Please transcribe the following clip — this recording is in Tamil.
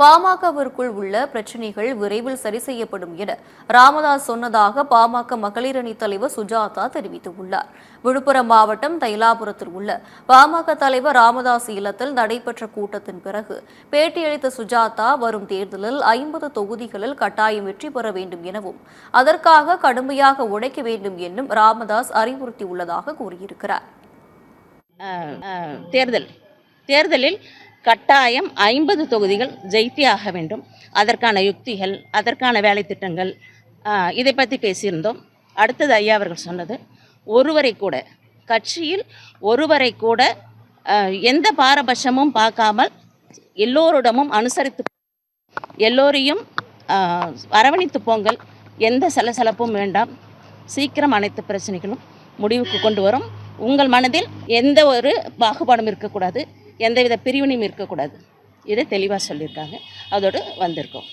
பாமகவிற்குள் உள்ள பிரச்சினைகள் விரைவில் சரி செய்யப்படும் என ராமதாஸ் சொன்னதாக பாமக மகளிர் அணி தலைவர் சுஜாதா தெரிவித்துள்ளார். விழுப்புரம் மாவட்டம் தைலாபுரத்தில் உள்ள பாமக தலைவர் ராமதாஸ் இல்லத்தில் நடைபெற்ற கூட்டத்தின் பிறகு பேட்டியளித்த சுஜாதா, வரும் தேர்தலில் 50 தொகுதிகளில் கட்டாயம் வெற்றி பெற வேண்டும் எனவும் அதற்காக கடுமையாக உழைக்க வேண்டும் என்றும் ராமதாஸ் அறிவுறுத்தியுள்ளதாக கூறியிருக்கிறார். தேர்தலில் கட்டாயம் 50 தொகுதிகள் ஜெயித்தியாக வேண்டும். அதற்கான யுக்திகள், அதற்கான வேலை திட்டங்கள், இதை பற்றி பேசியிருந்தோம். அடுத்தது ஐயா அவர்கள் சொன்னது, கட்சியில் ஒருவரை கூட எந்த பாரபட்சமும் பார்க்காமல் எல்லோரிடமும் அனுசரித்து எல்லோரையும் அரவணைத்து போங்கள், எந்த சலசலப்பும் வேண்டாம், சீக்கிரம் அனைத்து பிரச்சனைகளும் முடிவுக்கு கொண்டு வரும், உங்கள் மனதில் எந்த ஒரு பாகுபாடும் இருக்கக்கூடாது, எந்தவித பிரிவினையும் இருக்கக்கூடாது. இதை தெளிவாக சொல்லியிருக்காங்க. அதோடு வந்திருக்கோம்.